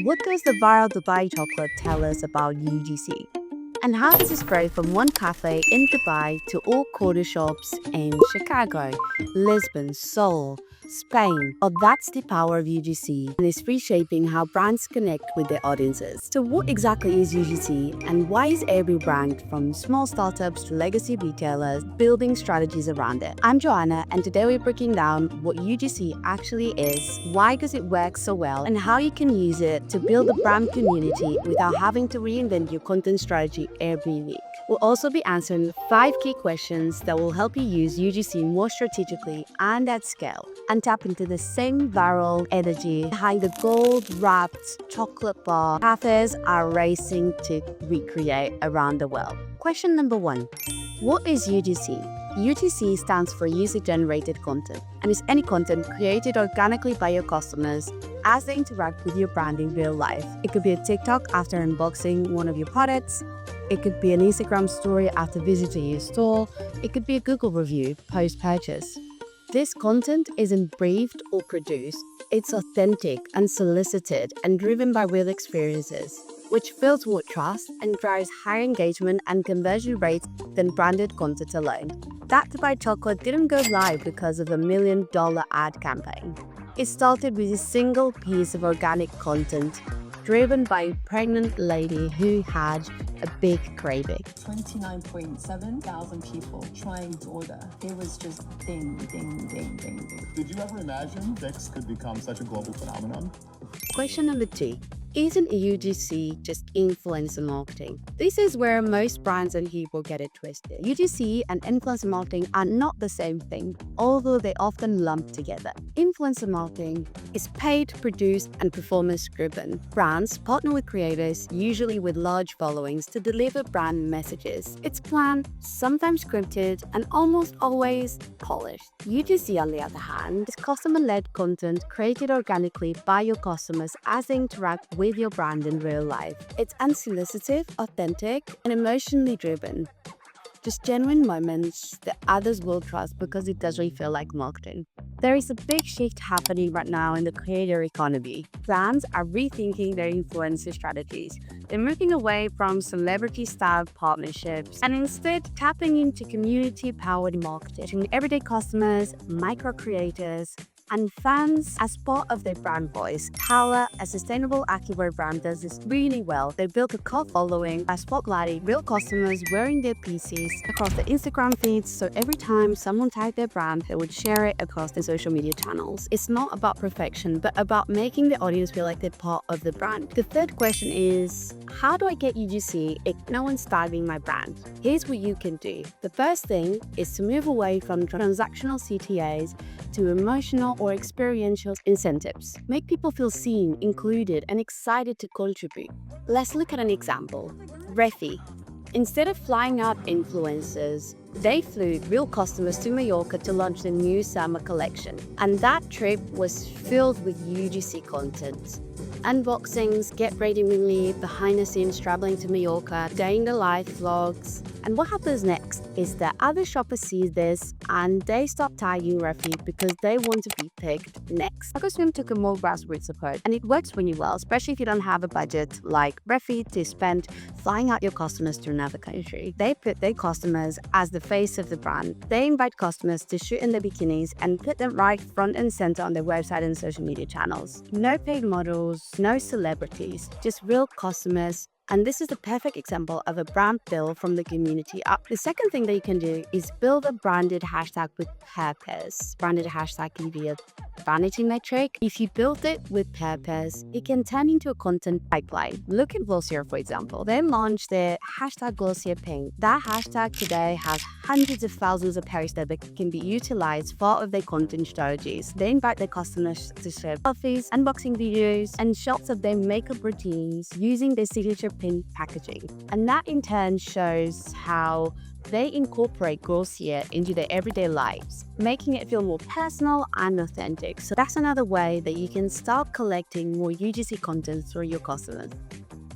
What does the viral Dubai chocolate tell us about UGC? And how does it spread from one cafe in Dubai to all corner shops in Chicago, Lisbon, Seoul, Spain? Oh, that's the power of UGC, and it's reshaping how brands connect with their audiences. So what exactly is UGC, and why is every brand, from small startups to legacy retailers, building strategies around it? I'm Joana, and today we're breaking down what UGC actually is, why does it work so well, and how you can use it to build a brand community without having to reinvent your content strategy every week. We'll also be answering 5 key questions that will help you use UGC more strategically and at scale, and tap into the same viral energy behind the gold-wrapped chocolate bar cafes are racing to recreate around the world. Question number 1. What is UGC? UGC stands for user-generated content, and is any content created organically by your customers as they interact with your brand in real life. It could be a TikTok after unboxing one of your products. It could be an Instagram story after visiting your store. It could be a Google review post-purchase. This content isn't briefed or produced. It's authentic, unsolicited, and driven by real experiences, which builds more trust and drives higher engagement and conversion rates than branded content alone. That Dubai chocolate didn't go live because of a $1 million ad campaign. It started with a single piece of organic content driven by a pregnant lady who had a big craving. 29.7 thousand people trying to order. It was just ding, ding, ding, ding, ding. Did you ever imagine Vicks could become such a global phenomenon? Question number 2. Isn't UGC just influencer marketing? This is where most brands and people get it twisted. UGC and influencer marketing are not the same thing, although they often lump together. Influencer marketing is paid, produced, and performance-driven. Brands partner with creators, usually with large followings, to deliver brand messages. It's planned, sometimes scripted, and almost always polished. UGC, on the other hand, is customer-led content created organically by your customers as they interact with your brand in real life. It's unsolicited, authentic, and emotionally driven. Just genuine moments that others will trust because it doesn't feel like marketing. There is a big shift happening right now in the creator economy. Brands are rethinking their influencer strategies. They're moving away from celebrity-style partnerships and instead tapping into community-powered marketing, everyday customers, micro-creators, and fans as part of their brand voice. TALA, a sustainable activewear brand, does this really well. They built a cult following by spotlighting real customers wearing their pieces across the Instagram feeds, so every time someone tagged their brand, they would share it across their social media channels. It's not about perfection, but about making the audience feel like they're part of the brand. The third question is, how do I get UGC if no one's tagging my brand? Here's what you can do. The first thing is to move away from transactional CTAs to emotional or experiential incentives. Make people feel seen, included, and excited to contribute. Let's look at an example. Refy. Instead of flying out influencers, they flew real customers to Mallorca to launch the new summer collection. And that trip was filled with UGC content. Unboxings, get ready with me, behind the scenes traveling to Mallorca, day in the life vlogs. And what happens next is that other shoppers see this and they stop tagging Refy because they want to be picked next. Tocoswim took a more grassroots approach, and it works really well, especially if you don't have a budget like Refy to spend flying out your customers to another country. They put their customers as the face of the brand. They invite customers to shoot in their bikinis and put them right front and center on their website and social media channels. No paid models, no celebrities, just real customers. And this is the perfect example of a brand built from the community up. The second thing that you can do is build a branded hashtag with purpose. Branded hashtag can be a vanity metric. If you build it with purpose, it can turn into a content pipeline. Look at Glossier, for example. They launched their hashtag Glossier pink. That hashtag today has hundreds of thousands of posts that can be utilized as part of their content strategies. They invite their customers to share selfies, unboxing videos, and shots of their makeup routines using their signature pin packaging. And that in turn shows how they incorporate Glossier into their everyday lives, making it feel more personal and authentic. So that's another way that you can start collecting more UGC content through your customers.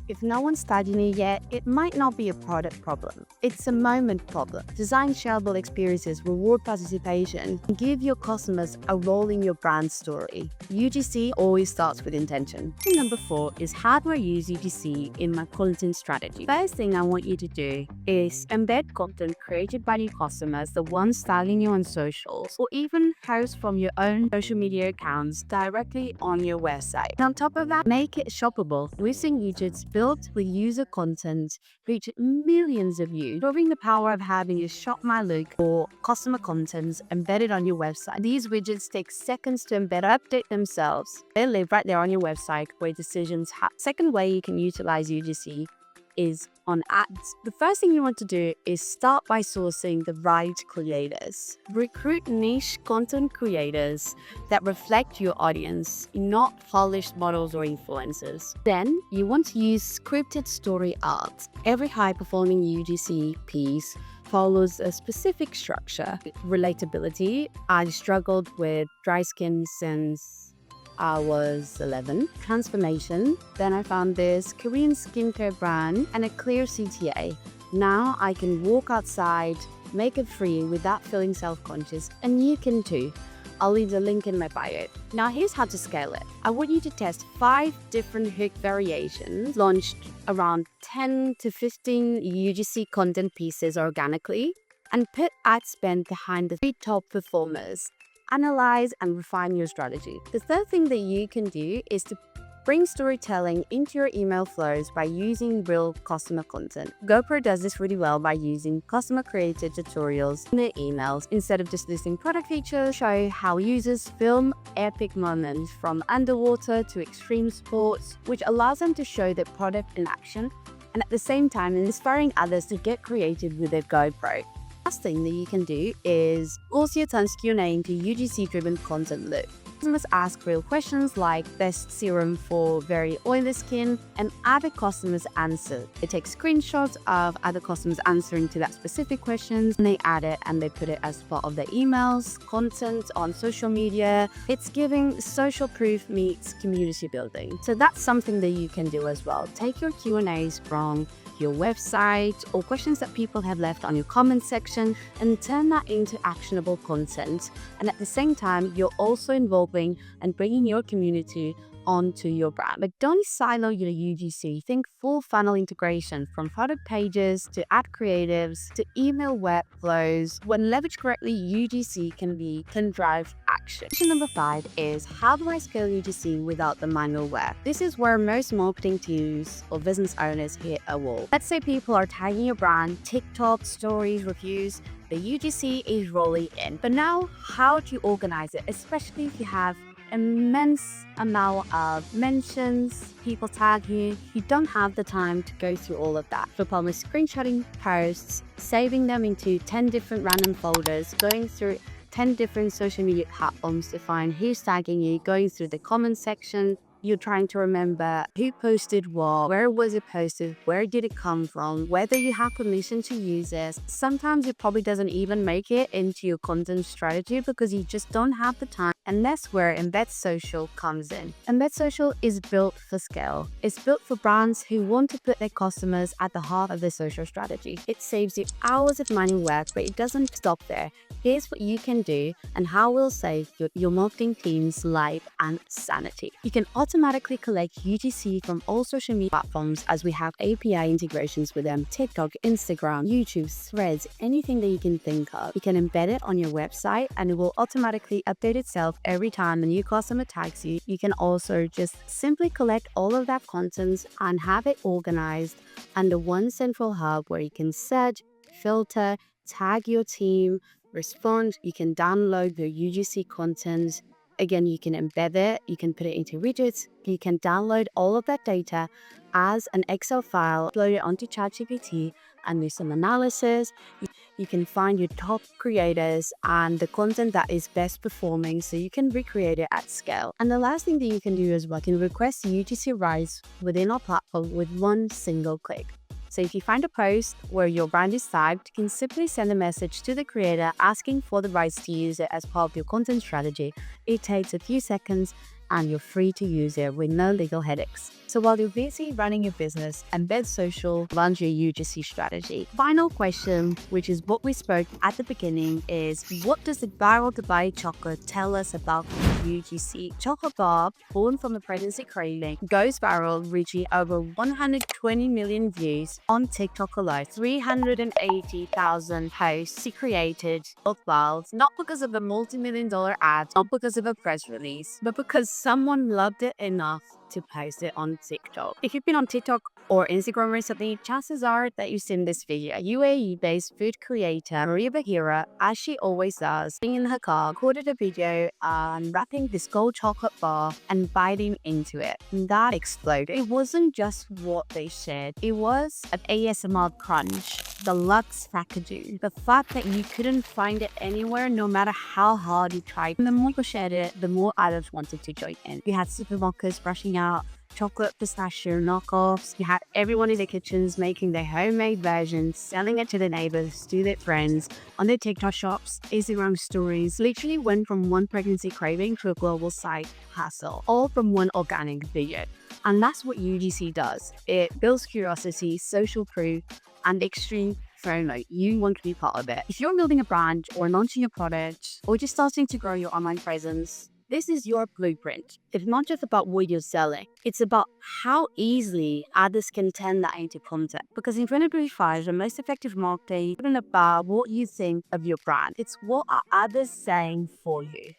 If no one's studying it yet, it might not be a product problem. It's a moment problem. Design shareable experiences, reward participation, and give your customers a role in your brand story. UGC always starts with intention. Number 4 is how do I use UGC in my content strategy? First thing I want you to do is embed content created by your customers, the ones tagging you on socials, or even host from your own social media accounts directly on your website. And on top of that, make it shoppable. We've seen widgets built with user content reach millions of views, proving the power of having a shop my look or customer content embedded on your website. These widgets take seconds to embed or update themselves. They live right there on your website where decisions happen. Second way you can utilize UGC is on ads. The first thing you want to do is start by sourcing the right creators. Recruit niche content creators that reflect your audience, not polished models or influencers. Then you want to use scripted story arcs. Every high-performing UGC piece follows a specific structure. Relatability. I struggled with dry skin since I was 11. Transformation. Then I found this Korean skincare brand and a clear CTA. Now I can walk outside, make it free without feeling self-conscious, and you can too. I'll leave the link in my bio. Now here's how to scale it. I want you to test 5 different hook variations, launched around 10 to 15 UGC content pieces organically, and put ad spend behind the 3 top performers. Analyze and refine your strategy. The third thing that you can do is to bring storytelling into your email flows by using real customer content. GoPro does this really well by using customer created tutorials in their emails. Instead of just listing product features, show how users film epic moments from underwater to extreme sports, which allows them to show their product in action and at the same time inspiring others to get creative with their GoPro. Last thing that you can do is Glossier turns Q&A into UGC-driven content loop. Customers ask real questions like best serum for very oily skin, and other customers answer. They take screenshots of other customers answering to that specific questions, and they add it and they put it as part of their emails, content on social media. It's giving social proof meets community building. So that's something that you can do as well. Take your Q&As from your website or questions that people have left on your comment section and turn that into actionable content. And at the same time, you're also involving and bringing your community onto your brand. But don't silo your UGC. Think full funnel integration from product pages to ad creatives to email workflows. When leveraged correctly, UGC can drive action. Question number 5 is how do I scale UGC without the manual work? This is where most marketing teams or business owners hit a wall. Let's say people are tagging your brand, TikTok, stories, reviews. The UGC is rolling in. But now, how do you organize it, especially if you have immense amount of mentions, people tag you. You don't have the time to go through all of that. So probably screenshotting posts, saving them into 10 different random folders, going through 10 different social media platforms to find who's tagging you, going through the comment section. You're trying to remember who posted what, where was it posted, where did it come from, whether you have permission to use it. Sometimes it probably doesn't even make it into your content strategy because you just don't have the time. And that's where EmbedSocial comes in. EmbedSocial is built for scale. It's built for brands who want to put their customers at the heart of their social strategy. It saves you hours of manual work, but it doesn't stop there. Here's what you can do and how we'll save your marketing team's life and sanity. You can automatically collect UGC from all social media platforms as we have API integrations with them: TikTok, Instagram, YouTube, Threads, anything that you can think of. You can embed it on your website and it will automatically update itself every time a new customer tags you. You can also just simply collect all of that content and have it organized under one central hub where you can search, filter, tag your team, respond. You can download the UGC content. Again, you can embed it, you can put it into widgets, you can download all of that data as an Excel file, upload it onto ChatGPT and do some analysis. You can find your top creators and the content that is best performing so you can recreate it at scale. And the last thing that you can do is you can request UGC rights within our platform with one single click. So if you find a post where your brand is tagged, you can simply send a message to the creator asking for the rights to use it as part of your content strategy. It takes a few seconds and you're free to use it with no legal headaches. So while you're busy running your business, EmbedSocial runs your UGC strategy. Final question, which is what we spoke at the beginning, is what does the viral Dubai chocolate tell us about UGC? Chocolate bar, born from a pregnancy craving, goes viral, reaching over 120 million views on TikTok alone, 380,000 posts she created of vials, not because of a multi-million-dollar ad, not because of a press release, but because someone loved it enough to post it on TikTok. If you've been on TikTok or Instagram recently, chances are that you've seen this video. A UAE-based food creator, Maria Bahira, as she always does, being in her car, recorded a video wrapping this gold chocolate bar and biting into it. And that exploded. It wasn't just what they shared. It was an ASMR crunch, the luxe packaging, the fact that you couldn't find it anywhere no matter how hard you tried. And the more you shared it, the more others wanted to join in. You had supermarkets rushing out chocolate pistachio knockoffs. You had everyone in their kitchens making their homemade versions, selling it to their neighbors, to their friends, on their TikTok shops, Instagram stories. Literally went from one pregnancy craving to a global side hustle, all from one organic video. And that's what UGC does. It builds curiosity, social proof, and extreme FOMO. You want to be part of it. If you're building a brand or launching a product or just starting to grow your online presence, this is your blueprint. It's not just about what you're selling. It's about how easily others can turn that into content. Because in 2025, the most effective marketing isn't about what you think of your brand. It's what are others saying for you.